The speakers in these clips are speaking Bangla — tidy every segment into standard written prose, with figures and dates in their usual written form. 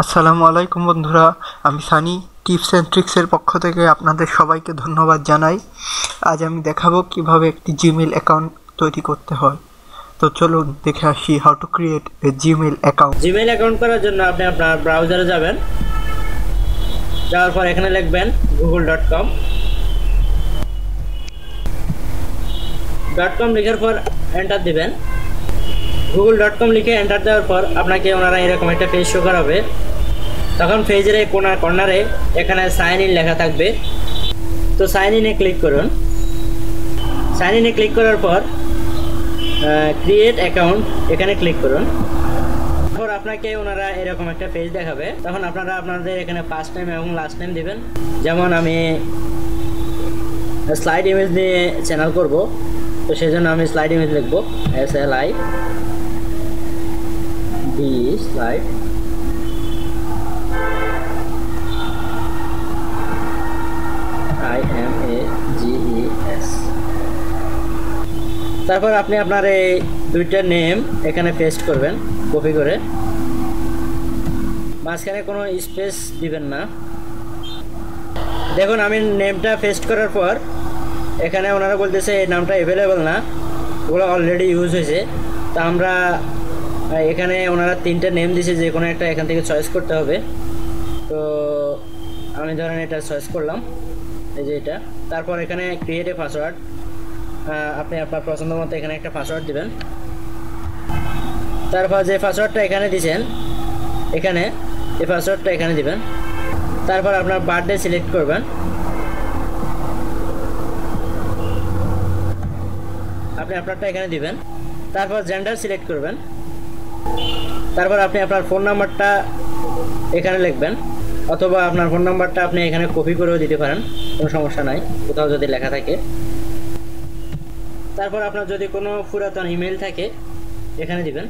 আসসালামু আলাইকুম বন্ধুরা, আমি সানি টিপস অ্যান্ড ট্রিক্সের পক্ষ থেকে আপনাদের সবাইকে ধন্যবাদ জানাই। আজ আমি দেখাবো কিভাবে একটি জিমেইল অ্যাকাউন্ট তৈরি করতে হয়। তো চলুন দেখে আসি how to create a Gmail account. Gmail account করার জন্য আপনি আপনার ব্রাউজারে যাবেন, যাওয়ার পর এখানে লিখবেন google.com। লিখার পর এন্টার দিবেন। google.com লিখে এন্টার দেওয়ার পর আপনাকে ওনারা এরকম একটা পেজ শো করাবে। তখন পেজের এই কর্নারে এখানে সাইন ইন লেখা থাকবে, তো সাইন ইনে ক্লিক করুন। সাইন ইনে ক্লিক করার পর ক্রিয়েট অ্যাকাউন্ট এখানে ক্লিক করুন। তারপর আপনাকে ওনারা এরকম একটা পেজ দেখাবে, তখন আপনারা আপনাদের এখানে ফার্স্ট নেম এবং লাস্ট নেম দিবেন। যেমন আমি স্লাইড ইমেজ নিয়ে চ্যানেল করব, তো সেই জন্য আমি স্লাইড ইমেজ লিখবো SLID স্লাইড। IMAGES। তারপর আপনি আপনার এই দুইটা নেম এখানে পেস্ট করবেন কপি করে, মাঝখানে কোনো স্পেস দিবেন না। দেখুন আমি নেমটা পেস্ট করার পর এখানে ওনারা বলতেছে এই নামটা অ্যাভেলেবল না, ওগুলো অলরেডি ইউজ হয়েছে। তা আমরা এখানে ওনারা তিনটা নেম দিয়েছে, যে কোনো একটা এখান থেকে চয়েস করতে হবে। তো আমি ধরেন এটা চয়েস করলাম, এই যে এটা। তারপর এখানে ক্রিয়েট এ পাসওয়ার্ড, আপনি আপনার পছন্দ মতো এখানে একটা পাসওয়ার্ড দিবেন। তারপর যে পাসওয়ার্ডটা এখানে দিয়েছেন এখানে এই পাসওয়ার্ডটা এখানে দিবেন। তারপর আপনার বার্থডে সিলেক্ট করবেন, আপনি আপনারটা এখানে দিবেন। তারপর জেন্ডার সিলেক্ট করবেন। তারপর আপনি আপনার ফোন নাম্বারটা এখানে লিখবেন, অথবা আপনার ফোন নাম্বারটা আপনি এখানে কপি করেও দিতে পারেন, কোনো সমস্যা নাই কোথাও যদি লেখা থাকে। তারপর আপনার যদি কোনো পুরাতন ইমেল থাকে এখানে দিবেন।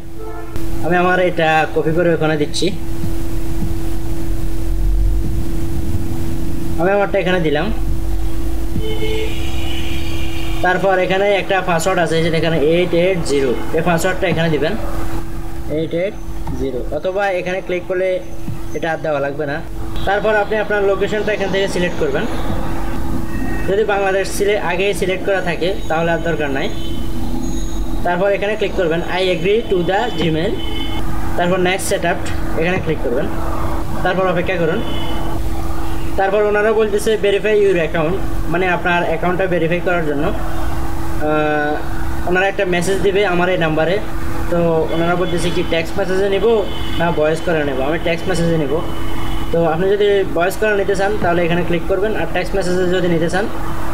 আমি আমার এটা কপি করে ওখানে দিচ্ছি, আমি আমারটা এখানে দিলাম। তারপর এখানে একটা পাসওয়ার্ড আছে, যেটা এখানে 880, এই পাসওয়ার্ডটা এখানে দিবেন 880, অথবা এখানে ক্লিক করলে এটা আর দেওয়া লাগবে না। তারপর আপনি আপনার লোকেশনটা এখান থেকে সিলেক্ট করবেন। যদি বাংলাদেশ আগেই সিলেক্ট করা থাকে তাহলে আর দরকার নাই। তারপর এখানে ক্লিক করবেন I agree to the Gmail. তারপর নেক্সট সেটআপ এখানে ক্লিক করবেন। তারপর অপেক্ষা করুন। তারপর ওনারা বলতেছে ভেরিফাই ইউর অ্যাকাউন্ট, মানে আপনার অ্যাকাউন্টটা ভেরিফাই করার জন্য ওনারা একটা মেসেজ দিবে আমার এই নাম্বারে। তো ওনারা বলতেছে কি টেক্সট মেসেজে নেব না ভয়েস করে নেব। আমি টেক্সট মেসেজে নেব। তো আপনি যদি ভয়েস করে নিতে চান তাহলে এখানে ক্লিক করবেন, আর টেক্সট মেসেজে যদি নিতে চান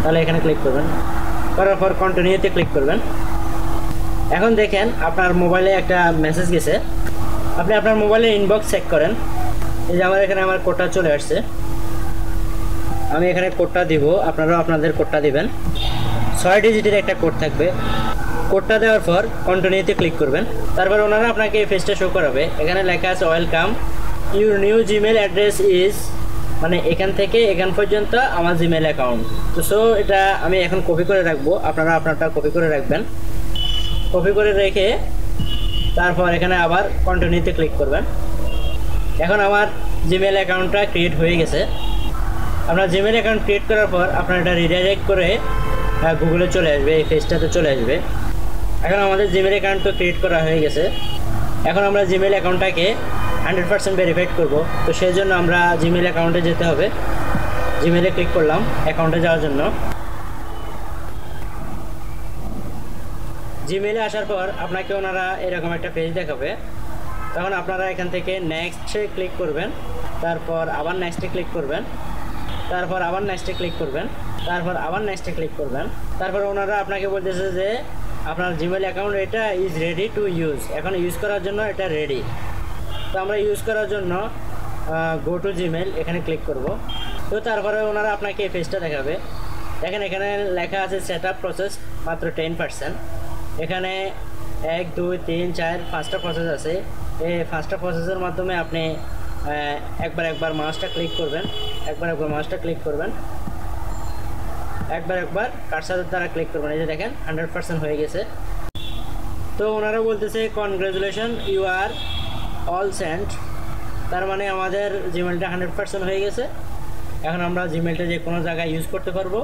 তাহলে এখানে ক্লিক করবেন। করার পর কন্টিনিউতে ক্লিক করবেন। এখন দেখেন আপনার মোবাইলে একটা মেসেজ গেছে। আপনি আপনার মোবাইলে ইনবক্স চেক করেন। এই যে আমার এখানে আমার কোডটা চলে আসছে, আমি এখানে কোডটা দিব, আপনারাও আপনাদের কোডটা দিবেন। 6 ডিজিটের একটা কোড থাকবে। কোডটা দেওয়ার পর কন্টিনিউতে ক্লিক করবেন। তারপর ওনারা আপনাকে এই পেজটা শো করাবে। এখানে লেখা আছে welcome your new Gmail address is, মানে এখান থেকে এখান পর্যন্ত আমার জিমেল অ্যাকাউন্ট। তো সো এটা আমি এখন কপি করে রাখবো, আপনারা আপনারটা কপি করে রাখবেন। কপি করে রেখে তারপর এখানে আবার কন্টিনিউতে ক্লিক করবেন। এখন আমার জিমেল অ্যাকাউন্টটা ক্রিয়েট হয়ে গেছে। আপনার জিমেল অ্যাকাউন্ট ক্রিয়েট করার পর আপনার এটা রিডাইরেক্ট করে গুগলে চলে আসবে, এই পেজটাতে চলে আসবে। এখন আমাদের জিমেল অ্যাকাউন্ট তো ক্রিয়েট করা হয়ে গেছে। এখন আমরা জিমেল অ্যাকাউন্টটাকে 100% ভেরিফাইড করব। তো সেই জন্য আমরা জিমেল অ্যাকাউন্টে যেতে হবে। জিমেলে ক্লিক করলাম অ্যাকাউন্টে যাওয়ার জন্য। জিমেলে আসার পর আপনাকে ওনারা এরকম একটা পেজ দেখাবে। তখন আপনারা এখান থেকে নেক্সটে ক্লিক করবেন, তারপর আবার নেক্সটে ক্লিক করবেন, তারপর আবার নেক্সটে ক্লিক করবেন, তারপর আবার নেক্সটে ক্লিক করবেন। তারপর ওনারা আপনাকে বলতেছে যে আপনার জিমেল অ্যাকাউন্ট এটা ইজ রেডি টু ইউজ, এখন ইউজ করার জন্য এটা রেডি। তো আমরা ইউজ করার জন্য গো টু জিমেল এখানে ক্লিক করব। তো তারপরে ওনারা আপনাকে এই পেজটা দেখাবে। দেখেন এখানে লেখা আছে সেট আপ প্রসেস মাত্র 10%। এখানে 1 2 3 4 5টা প্রসেস আছে। এই 5টা প্রসেসের মাধ্যমে আপনি একবার মাউসটা ক্লিক করবেন, একবার মাউসটা ক্লিক করবেন, একবার কার্সারের দ্বারা ক্লিক করবেন। এই যে দেখেন 100% হয়ে গেছে। তো ওনারা বলতেছে congratulation you are all sent তার মানে আমাদের জিমেলটা 100% হয়ে গেছে। এখন আমরা জিমেলটা যে কোনো জায়গায় ইউজ করতে পারবো।